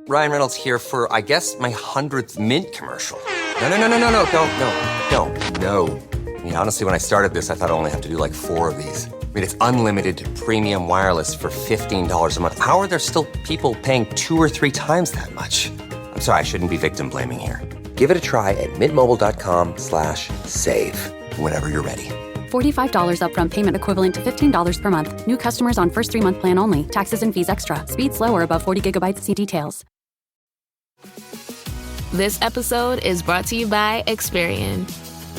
Ryan Reynolds here for, I guess, my 100th Mint commercial. No, don't. I mean, honestly, when I started this, I thought I only have to do like 4 of these. I mean, it's unlimited premium wireless for $15 a month. How are there still people paying 2 or 3 times that much? I'm sorry, I shouldn't be victim blaming here. Give it a try at mintmobile.com/save. Whenever you're ready. $45 upfront payment equivalent to $15 per month. New customers on first 3-month plan only. Taxes and fees extra. Speed slower above 40 gigabytes. See details. This episode is brought to you by Experian.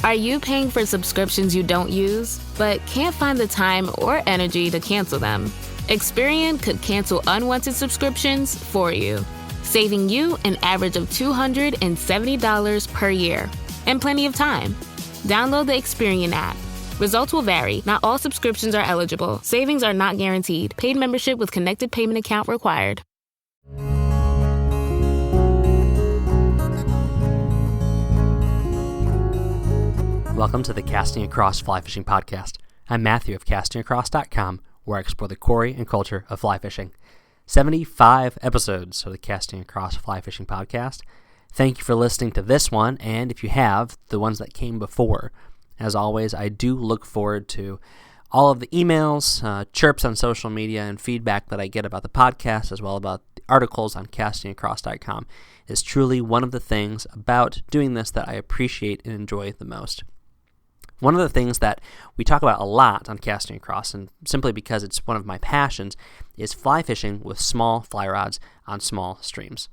Are you paying for subscriptions you don't use, but can't find the time or energy to cancel them? Experian could cancel unwanted subscriptions for you, saving you an average of $270 per year and plenty of time. Download the Experian app. Results will vary. Not all subscriptions are eligible. Savings are not guaranteed. Paid membership with connected payment account required. Welcome to the Casting Across Fly Fishing Podcast. I'm Matthew of CastingAcross.com, where I explore the quarry and culture of fly fishing. 75 episodes of the Casting Across Fly Fishing Podcast. Thank you for listening to this one, and if you have, the ones that came before. As always, I do look forward to all of the emails, chirps on social media, and feedback that I get about the podcast, as well about the articles on castingacross.com. It's truly one of the things about doing this that I appreciate and enjoy the most. One of the things that we talk about a lot on Casting Across, and simply because it's one of my passions, is fly fishing with small fly rods on small streams.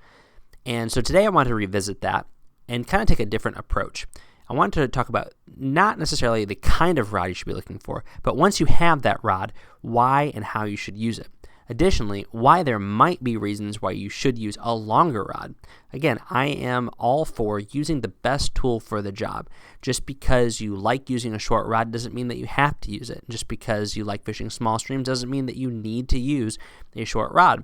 And so today I want to revisit that and kind of take a different approach. I wanted to talk about not necessarily the kind of rod you should be looking for, but once you have that rod, why and how you should use it. Additionally, why there might be reasons why you should use a longer rod. Again, I am all for using the best tool for the job. Just because you like using a short rod doesn't mean that you have to use it. Just because you like fishing small streams doesn't mean that you need to use a short rod.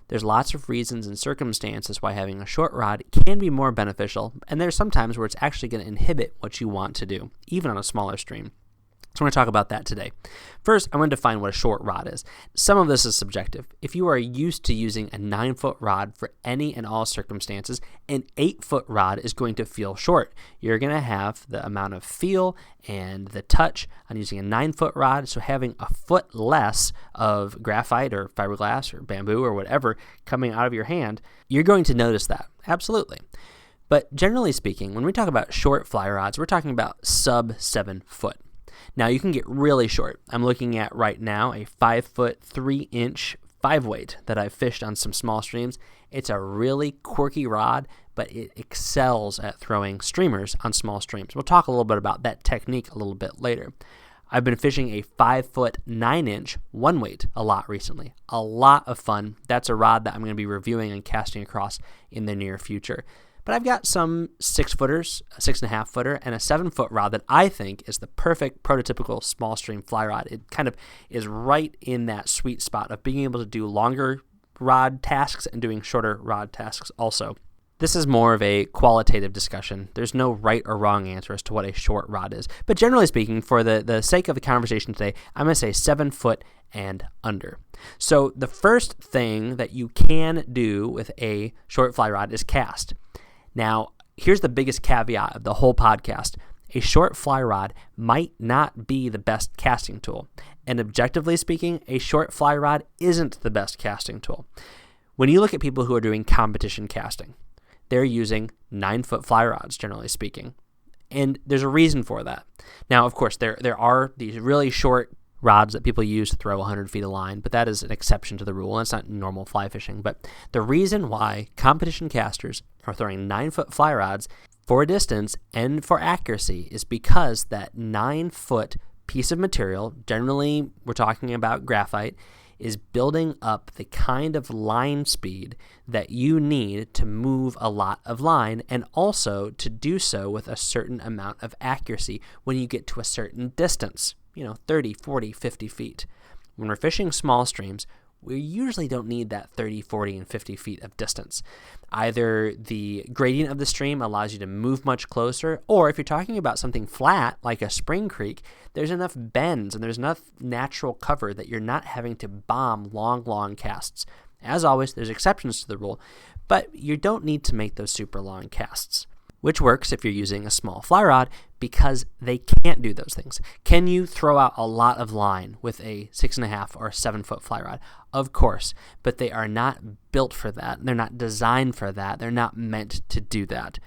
There's lots of reasons and circumstances why having a short rod can be more beneficial, and there's some times where it's actually going to inhibit what you want to do, even on a smaller stream. So I'm going to talk about that today. First, I want to define what a short rod is. Some of this is subjective. If you are used to using a 9-foot rod for any and all circumstances, an 8-foot rod is going to feel short. You're going to have the amount of feel and the touch on using a 9-foot rod, so having a foot less of graphite or fiberglass or bamboo or whatever coming out of your hand, you're going to notice that. Absolutely. But generally speaking, when we talk about short fly rods, we're talking about sub 7 foot. Now, you can get really short. I'm looking at right now a 5-foot, 3-inch 5-weight that I've fished on some small streams. It's a really quirky rod, but it excels at throwing streamers on small streams. We'll talk a little bit about that technique a little bit later. I've been fishing a 5-foot, 9-inch 1-weight a lot recently. A lot of fun. That's a rod that I'm going to be reviewing and casting across in the near future. But I've got some 6-footers, a 6.5-footer, and a 7-foot rod that I think is the perfect prototypical small stream fly rod. It kind of is right in that sweet spot of being able to do longer rod tasks and doing shorter rod tasks also. This is more of a qualitative discussion. There's no right or wrong answer as to what a short rod is. But generally speaking, for the sake of the conversation today, I'm going to say 7 foot and under. So the first thing that you can do with a short fly rod is cast. Now, here's the biggest caveat of the whole podcast. A short fly rod might not be the best casting tool. And objectively speaking, a short fly rod isn't the best casting tool. When you look at people who are doing competition casting, they're using 9-foot fly rods, generally speaking. And there's a reason for that. Now, of course, there are these really short rods that people use to throw 100 feet of line, but that is an exception to the rule. That's not normal fly fishing. But the reason why competition casters are throwing 9-foot fly rods for distance and for accuracy is because that 9-foot piece of material, generally we're talking about graphite, is building up the kind of line speed that you need to move a lot of line, and also to do so with a certain amount of accuracy when you get to a certain distance. 30, 40, 50 feet. When we're fishing small streams, we usually don't need that 30, 40, and 50 feet of distance. Either the gradient of the stream allows you to move much closer, or if you're talking about something flat, like a spring creek, there's enough bends and there's enough natural cover that you're not having to bomb long casts. As always, there's exceptions to the rule, but you don't need to make those super long casts, which works if you're using a small fly rod because they can't do those things. Can you throw out a lot of line with a 6.5 or 7 foot fly rod? Of course, but they are not built for that. They're not designed for that. They're not meant to do that.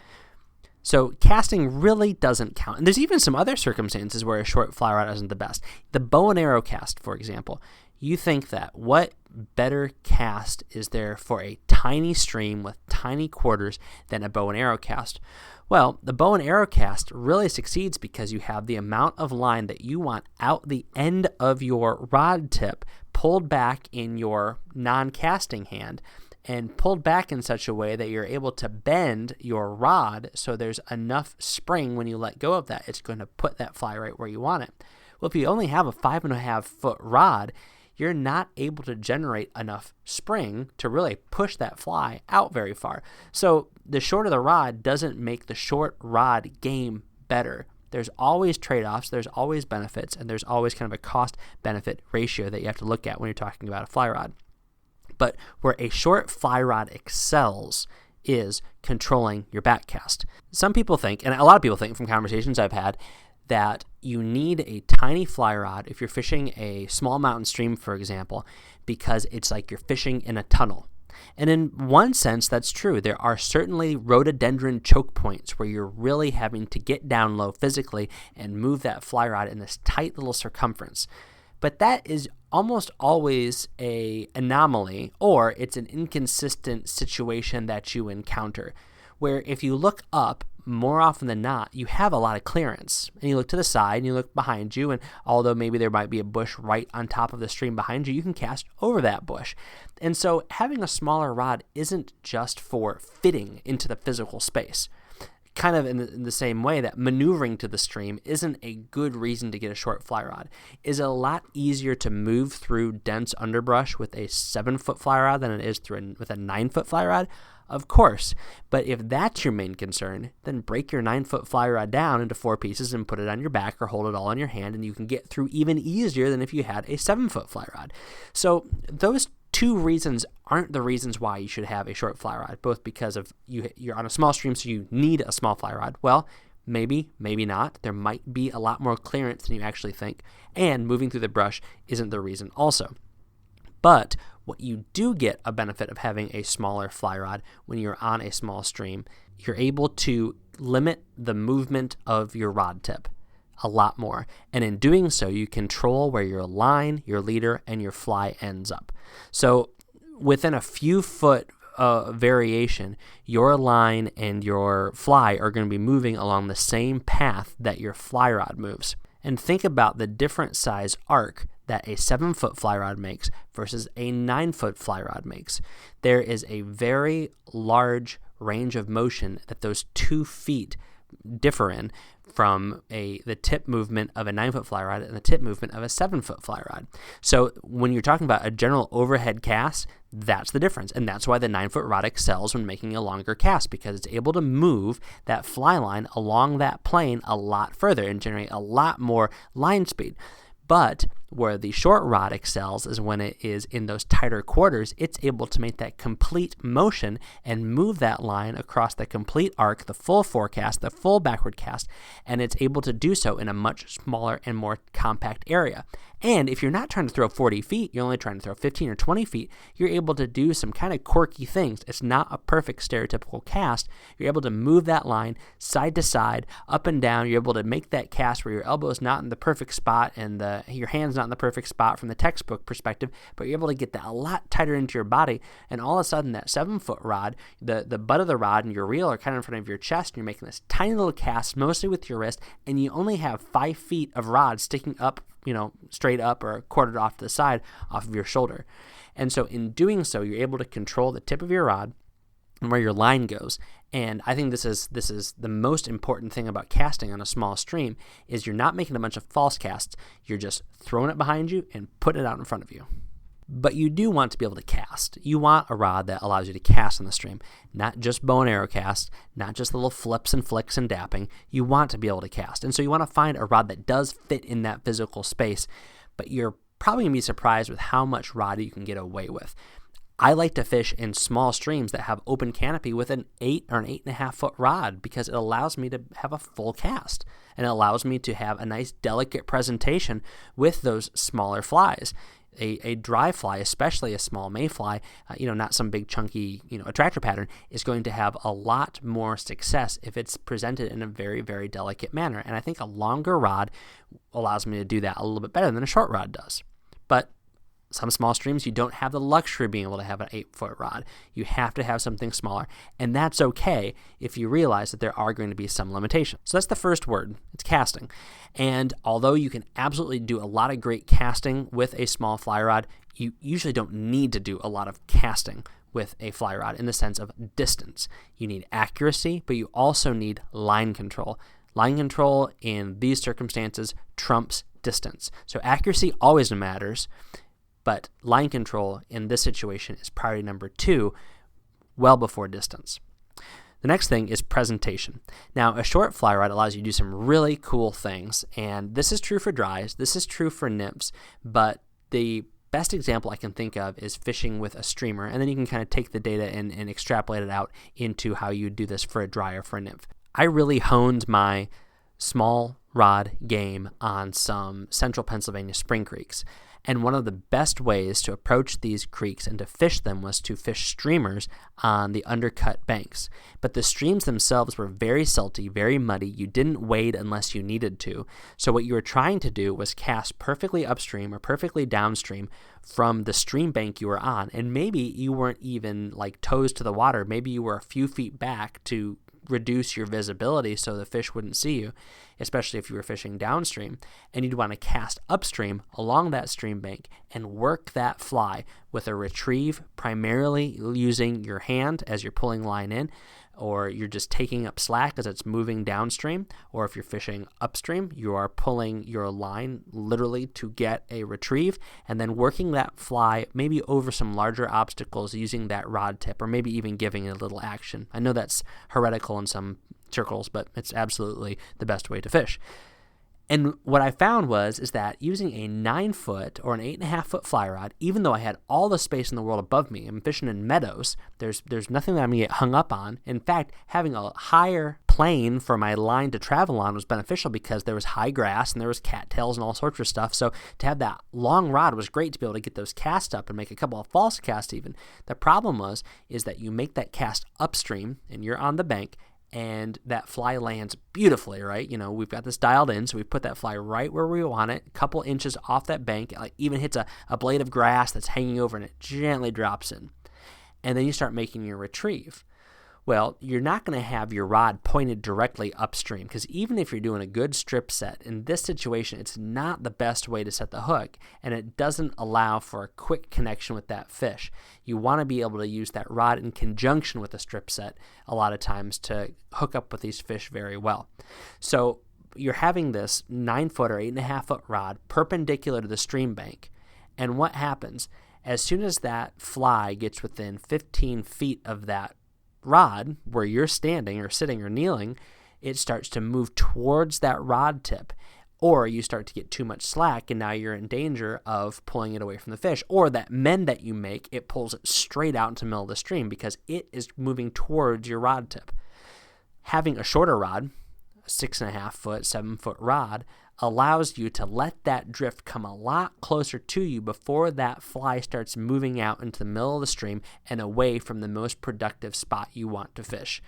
So casting really doesn't count. And there's even some other circumstances where a short fly rod isn't the best. The bow and arrow cast, for example. You think that what better cast is there for a tiny stream with tiny quarters than a bow and arrow cast? Well, the bow and arrow cast really succeeds because you have the amount of line that you want out the end of your rod tip pulled back in your non-casting hand, and pulled back in such a way that you're able to bend your rod so there's enough spring when you let go of that. It's going to put that fly right where you want it. Well, if you only have a 5.5 foot rod, you're not able to generate enough spring to really push that fly out very far. So the shorter the rod doesn't make the short rod game better. There's always trade-offs, there's always benefits, and there's always kind of a cost-benefit ratio that you have to look at when you're talking about a fly rod. But where a short fly rod excels is controlling your back cast. Some people think, and a lot of people think from conversations I've had, that you need a tiny fly rod if you're fishing a small mountain stream, for example, because it's like you're fishing in a tunnel. And in one sense, that's true. There are certainly rhododendron choke points where you're really having to get down low physically and move that fly rod in this tight little circumference. But that is almost always an anomaly, or it's an inconsistent situation that you encounter, where if you look up, more often than not, you have a lot of clearance. And you look to the side and you look behind you, and although maybe there might be a bush right on top of the stream behind you, you can cast over that bush. And so having a smaller rod isn't just for fitting into the physical space. Kind of in the same way that maneuvering to the stream isn't a good reason to get a short fly rod. Is it a lot easier to move through dense underbrush with a 7 foot fly rod than it is with a 9 foot fly rod? Of course, but if that's your main concern, then break your 9 foot fly rod down into 4 pieces and put it on your back or hold it all in your hand, and you can get through even easier than if you had a 7 foot fly rod. So those two reasons aren't the reasons why you should have a short fly rod, both because of you're on a small stream, so you need a small fly rod. Well, maybe not. There might be a lot more clearance than you actually think, and moving through the brush isn't the reason also. But what you do get a benefit of having a smaller fly rod when you're on a small stream, you're able to limit the movement of your rod tip a lot more. And in doing so, you control where your line, your leader, and your fly ends up. So within a few foot variation, your line and your fly are going to be moving along the same path that your fly rod moves. And think about the different size arc that a 7 foot fly rod makes versus a 9 foot fly rod makes. There is a very large range of motion that those 2 feet differ in from the tip movement of a 9 foot fly rod and the tip movement of a 7 foot fly rod. So when you're talking about a general overhead cast, that's the difference. And that's why the 9 foot rod excels when making a longer cast, because it's able to move that fly line along that plane a lot further and generate a lot more line speed. But where the short rod excels is when it is in those tighter quarters, it's able to make that complete motion and move that line across the complete arc, the full forecast, the full backward cast, and it's able to do so in a much smaller and more compact area. And if you're not trying to throw 40 feet, you're only trying to throw 15 or 20 feet, you're able to do some kind of quirky things. It's not a perfect stereotypical cast. You're able to move that line side to side, up and down. You're able to make that cast where your elbow is not in the perfect spot and your hand's not in the perfect spot from the textbook perspective, but you're able to get that a lot tighter into your body. And all of a sudden, that 7 foot rod, the butt of the rod and your reel are kind of in front of your chest, and you're making this tiny little cast, mostly with your wrist, and you only have 5 feet of rod sticking up, straight up or quartered off to the side off of your shoulder. And so in doing so, you're able to control the tip of your rod and where your line goes. And I think this is the most important thing about casting on a small stream is you're not making a bunch of false casts. You're just throwing it behind you and putting it out in front of you. But you do want to be able to cast. You want a rod that allows you to cast on the stream, not just bow and arrow cast, not just little flips and flicks and dapping. You want to be able to cast. And so you want to find a rod that does fit in that physical space, but you're probably going to be surprised with how much rod you can get away with. I like to fish in small streams that have open canopy with an 8 or an 8.5 foot rod because it allows me to have a full cast and it allows me to have a nice delicate presentation with those smaller flies. A dry fly, especially a small mayfly, not some big chunky, attractor pattern, is going to have a lot more success if it's presented in a very, very delicate manner. And I think a longer rod allows me to do that a little bit better than a short rod does. But some small streams, you don't have the luxury of being able to have an 8-foot rod. You have to have something smaller, and that's okay if you realize that there are going to be some limitations. So that's the first word. It's casting. And although you can absolutely do a lot of great casting with a small fly rod, you usually don't need to do a lot of casting with a fly rod in the sense of distance. You need accuracy, but you also need line control. Line control in these circumstances trumps distance. So accuracy always matters, but line control in this situation is priority number 2, well before distance. The next thing is presentation. Now, a short fly rod allows you to do some really cool things, and this is true for dries, this is true for nymphs, but the best example I can think of is fishing with a streamer, and then you can kind of take the data and extrapolate it out into how you do this for a dry or for a nymph. I really honed my small rod game on some central Pennsylvania spring creeks. And one of the best ways to approach these creeks and to fish them was to fish streamers on the undercut banks. But the streams themselves were very silty, very muddy. You didn't wade unless you needed to. So what you were trying to do was cast perfectly upstream or perfectly downstream from the stream bank you were on. And maybe you weren't even like toes to the water. Maybe you were a few feet back to reduce your visibility so the fish wouldn't see you, especially if you were fishing downstream. And you'd want to cast upstream along that stream bank and work that fly with a retrieve, primarily using your hand as you're pulling line in, or you're just taking up slack as it's moving downstream, or if you're fishing upstream, you are pulling your line literally to get a retrieve, and then working that fly maybe over some larger obstacles using that rod tip, or maybe even giving it a little action. I know that's heretical in some circles, but it's absolutely the best way to fish. And what I found is that using a 9-foot or an 8.5-foot fly rod, even though I had all the space in the world above me, I'm fishing in meadows, there's nothing that I'm going to get hung up on. In fact, having a higher plane for my line to travel on was beneficial because there was high grass and there was cattails and all sorts of stuff. So to have that long rod was great to be able to get those casts up and make a couple of false casts even. The problem is that you make that cast upstream and you're on the bank, and that fly lands beautifully, right? We've got this dialed in, so we put that fly right where we want it, a couple inches off that bank, like even hits a blade of grass that's hanging over and it gently drops in. And then you start making your retrieve. Well, you're not going to have your rod pointed directly upstream because even if you're doing a good strip set, in this situation, it's not the best way to set the hook, and it doesn't allow for a quick connection with that fish. You want to be able to use that rod in conjunction with a strip set a lot of times to hook up with these fish very well. So you're having this 9-foot or 8.5-foot rod perpendicular to the stream bank, and what happens? As soon as that fly gets within 15 feet of that rod where you're standing or sitting or kneeling, it starts to move towards that rod tip, or you start to get too much slack and now you're in danger of pulling it away from the fish, or that mend that you make, it pulls it straight out into the middle of the stream because it is moving towards your rod tip. Having a shorter rod, a 6.5-foot, 7-foot rod, allows you to let that drift come a lot closer to you before that fly starts moving out into the middle of the stream and away from the most productive spot you want to fish,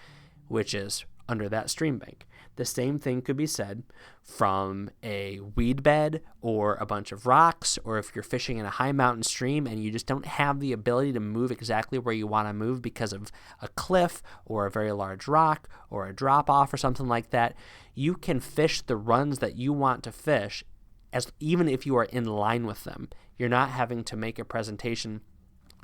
which is under that stream bank. The same thing could be said from a weed bed or a bunch of rocks, or if you're fishing in a high mountain stream and you just don't have the ability to move exactly where you want to move because of a cliff or a very large rock or a drop off or something like that, you can fish the runs that you want to fish even if you are in line with them. You're not having to make a presentation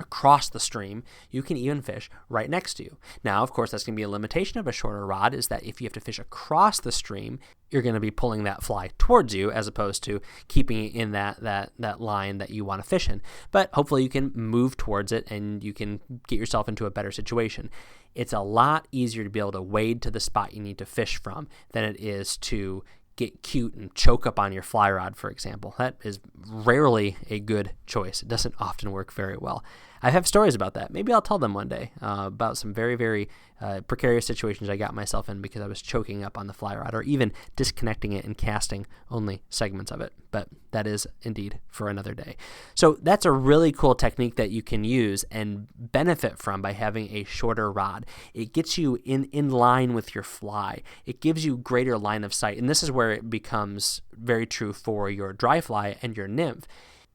across the stream. You can even fish right next to you. Now, of course, that's going to be a limitation of a shorter rod, is that if you have to fish across the stream, you're going to be pulling that fly towards you as opposed to keeping it in that line that you want to fish in. But hopefully you can move towards it and you can get yourself into a better situation. It's a lot easier to be able to wade to the spot you need to fish from than it is to get cute and choke up on your fly rod, for example. That is rarely a good choice. It doesn't often work very well. I have stories about that. Maybe I'll tell them one day about some very, very precarious situations I got myself in because I was choking up on the fly rod or even disconnecting it and casting only segments of it. But that is indeed for another day. So that's a really cool technique that you can use and benefit from by having a shorter rod. It gets you in line with your fly. It gives you greater line of sight. And this is where it becomes very true for your dry fly and your nymph.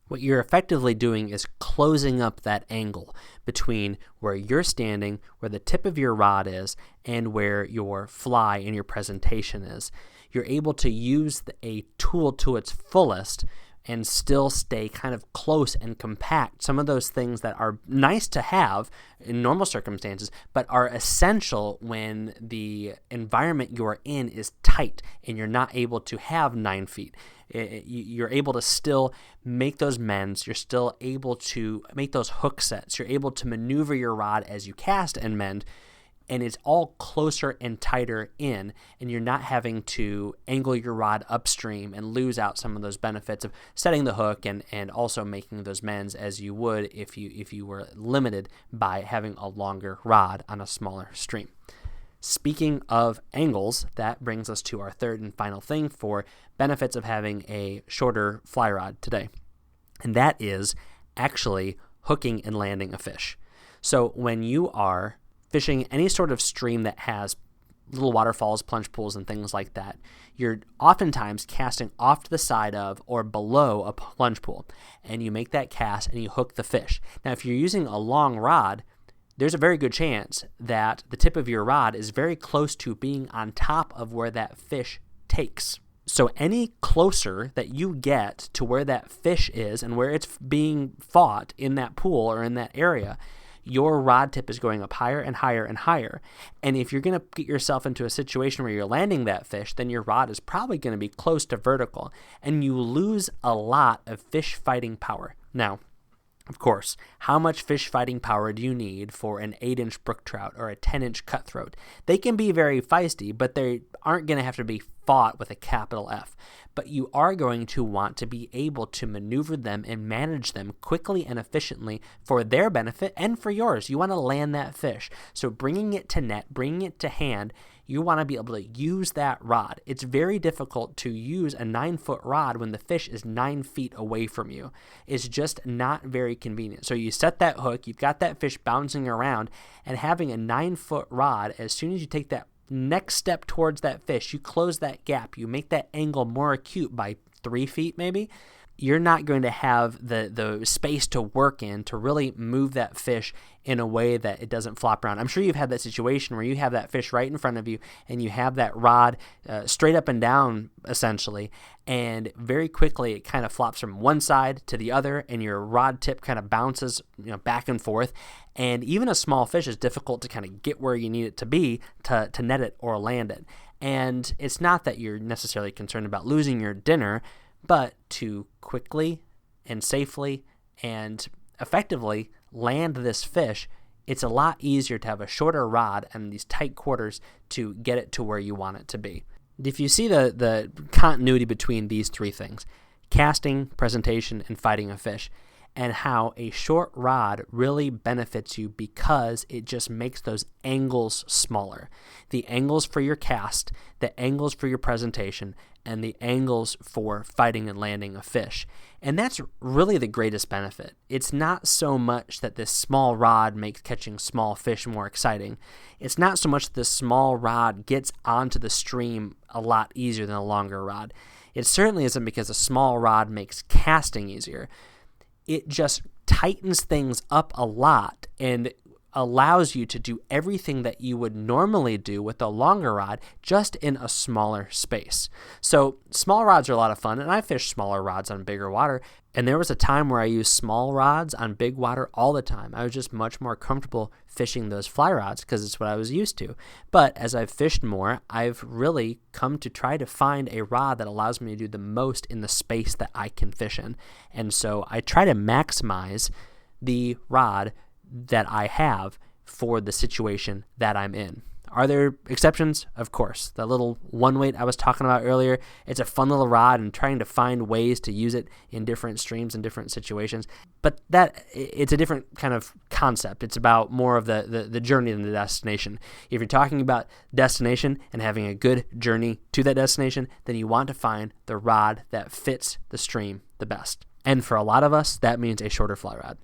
What you're effectively doing is closing up that angle between where you're standing, where the tip of your rod is, and where your fly and your presentation is. You're able to use a tool to its fullest and still stay kind of close and compact. Some of those things that are nice to have in normal circumstances, but are essential when the environment you're in is tight and you're not able to have 9 feet. You're able to still make those mends. You're still able to make those hook sets. You're able to maneuver your rod as you cast and mend, and it's all closer and tighter in, and you're not having to angle your rod upstream and lose out some of those benefits of setting the hook and also making those mends as you would if you were limited by having a longer rod on a smaller stream. Speaking of angles, that brings us to our third and final thing for benefits of having a shorter fly rod today, and that is actually hooking and landing a fish. So when you are fishing any sort of stream that has little waterfalls, plunge pools, and things like that, you're oftentimes casting off to the side of or below a plunge pool, and you make that cast and you hook the fish. Now, if you're using a long rod, there's a very good chance that the tip of your rod is very close to being on top of where that fish takes. So any closer that you get to where that fish is and where it's being fought in that pool or in that area, your rod tip is going up higher and higher and higher. And if you're going to get yourself into a situation where you're landing that fish, then your rod is probably going to be close to vertical, and you lose a lot of fish fighting power. Now, of course, how much fish fighting power do you need for an 8-inch brook trout or a 10-inch cutthroat? They can be very feisty, but they aren't going to have to be fought with a capital F. But you are going to want to be able to maneuver them and manage them quickly and efficiently for their benefit and for yours. You want to land that fish. So bringing it to net, bringing it to hand, you want to be able to use that rod. It's very difficult to use a 9-foot rod when the fish is 9 feet away from you. It's just not very convenient. So you set that hook, you've got that fish bouncing around, and having a 9-foot rod, as soon as you take that next step towards that fish, you close that gap, you make that angle more acute by 3 feet maybe, you're not going to have the space to work in to really move that fish in a way that it doesn't flop around. I'm sure you've had that situation where you have that fish right in front of you and you have that rod straight up and down essentially, and very quickly it kind of flops from one side to the other and your rod tip kind of bounces back and forth, and even a small fish is difficult to kind of get where you need it to be to net it or land it. And it's not that you're necessarily concerned about losing your dinner, but to quickly and safely and effectively land this fish, it's a lot easier to have a shorter rod and these tight quarters to get it to where you want it to be. If you see the continuity between these three things, casting, presentation, and fighting a fish, and how a short rod really benefits you because it just makes those angles smaller. The angles for your cast, the angles for your presentation, and the angles for fighting and landing a fish. And that's really the greatest benefit. It's not so much that this small rod makes catching small fish more exciting. It's not so much that this small rod gets onto the stream a lot easier than a longer rod. It certainly isn't because a small rod makes casting easier. It just tightens things up a lot and allows you to do everything that you would normally do with a longer rod, just in a smaller space. So small rods are a lot of fun, and I fish smaller rods on bigger water, and there was a time where I used small rods on big water all the time. I was just much more comfortable fishing those fly rods because it's what I was used to. But as I've fished more, I've really come to try to find a rod that allows me to do the most in the space that I can fish in. And so I try to maximize the rod that I have for the situation that I'm in. Are there exceptions? Of course. The little one weight I was talking about earlier, it's a fun little rod and trying to find ways to use it in different streams and different situations. But it's a different kind of concept. It's about more of the journey than the destination. If you're talking about destination and having a good journey to that destination, then you want to find the rod that fits the stream the best. And for a lot of us, that means a shorter fly rod.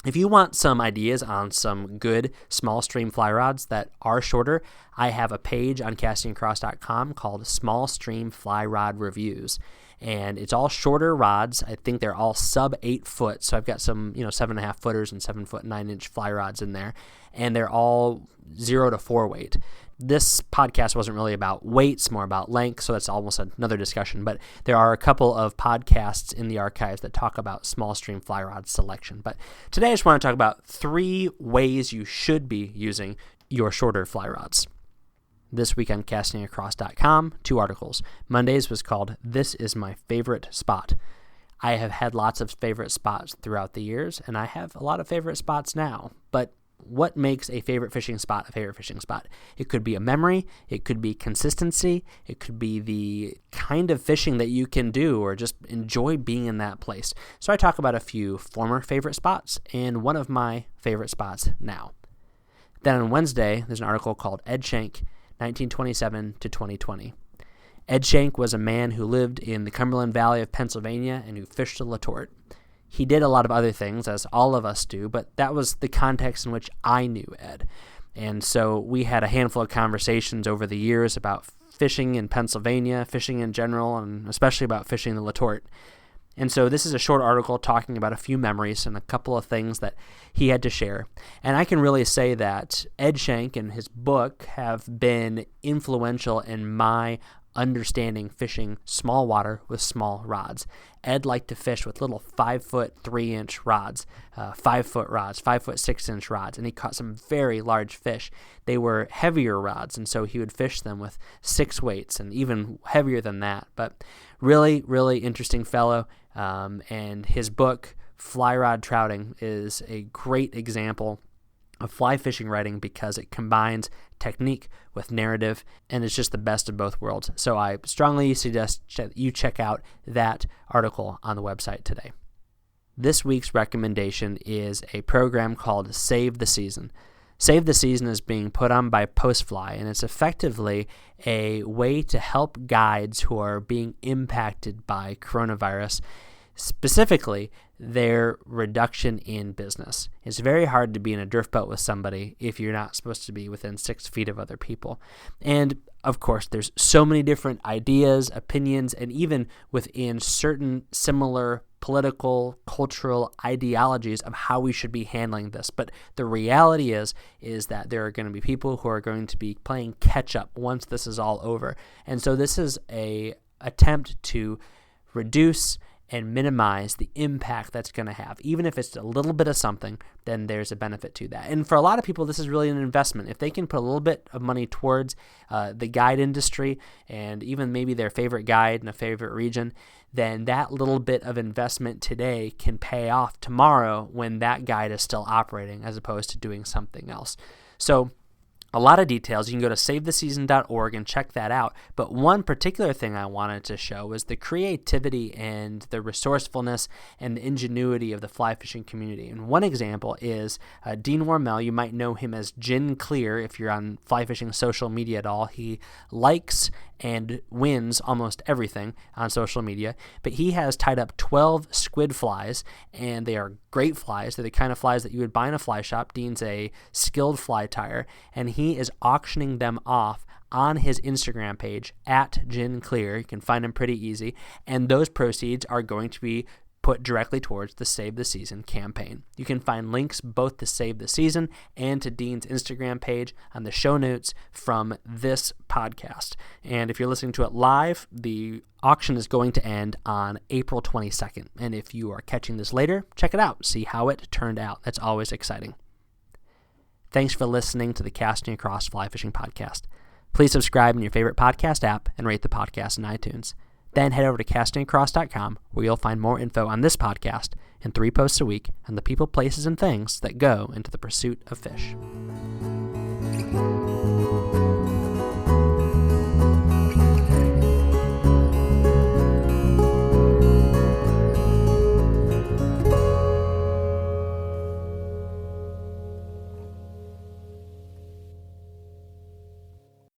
If you want some ideas on some good small stream fly rods that are shorter, I have a page on castingacross.com called Small Stream Fly Rod Reviews. And it's all shorter rods. I think they're all sub 8 foot. So I've got some, 7.5 footers and 7-foot 9-inch fly rods in there. And they're all 0 to 4 weight. This podcast wasn't really about weights, more about length, so that's almost another discussion. But there are a couple of podcasts in the archives that talk about small stream fly rod selection. But today I just want to talk about 3 ways you should be using your shorter fly rods. This week on castingacross.com, 2 articles. Monday's was called This Is My Favorite Spot. I have had lots of favorite spots throughout the years, and I have a lot of favorite spots now. But what makes a favorite fishing spot a favorite fishing spot? It could be a memory, it could be consistency, it could be the kind of fishing that you can do or just enjoy being in that place. So I talk about a few former favorite spots and one of my favorite spots now. Then on Wednesday, there's an article called Ed Shank, 1927 to 2020. Ed Shank was a man who lived in the Cumberland Valley of Pennsylvania and who fished the Letort. He did a lot of other things, as all of us do, but that was the context in which I knew Ed. And so we had a handful of conversations over the years about fishing in Pennsylvania, fishing in general, and especially about fishing the Letort. And so this is a short article talking about a few memories and a couple of things that he had to share. And I can really say that Ed Shank and his book have been influential in my understanding fishing small water with small rods. Ed liked to fish with little 5-foot 3-inch rods, 5-foot rods, 5-foot 6-inch rods, and he caught some very large fish. They were heavier rods, and so he would fish them with 6 weights and even heavier than that. But really, really interesting fellow, and his book, Fly Rod Trouting, is a great example of fly fishing writing because it combines technique with narrative, and it's just the best of both worlds. So I strongly suggest you check out that article on the website today. This week's recommendation is a program called Save the Season. Save the Season is being put on by Postfly, and it's effectively a way to help guides who are being impacted by coronavirus, specifically their reduction in business. It's very hard to be in a drift boat with somebody if you're not supposed to be within 6 feet of other people. And of course, there's so many different ideas, opinions, and even within certain similar political, cultural ideologies of how we should be handling this. But the reality is that there are going to be people who are going to be playing catch up once this is all over. And so this is an attempt to reduce and minimize the impact that's going to have. Even if it's a little bit of something, then there's a benefit to that. And for a lot of people, this is really an investment. If they can put a little bit of money towards the guide industry and even maybe their favorite guide in a favorite region, then that little bit of investment today can pay off tomorrow when that guide is still operating as opposed to doing something else. So a lot of details. You can go to savetheseason.org and check that out. But one particular thing I wanted to show was the creativity and the resourcefulness and the ingenuity of the fly fishing community. And one example is Dean Wormel. You might know him as Gin Clear if you're on fly fishing social media at all. He likes and wins almost everything on social media. But he has tied up 12 squid flies, and they are great flies. They're the kind of flies that you would buy in a fly shop. Dean's a skilled fly tyer, and he is auctioning them off on his Instagram page at Gin Clear. You can find him pretty easy, and those proceeds are going to be put directly towards the Save the Season campaign. You can find links both to Save the Season and to Dean's Instagram page on the show notes from this podcast. And if you're listening to it live, the auction is going to end on April 22nd. And if you are catching this later, check it out. See how it turned out. That's always exciting. Thanks for listening to the Casting Across Fly Fishing Podcast. Please subscribe in your favorite podcast app and rate the podcast in iTunes. Then head over to castingacross.com where you'll find more info on this podcast and 3 posts a week on the people, places, and things that go into the pursuit of fish.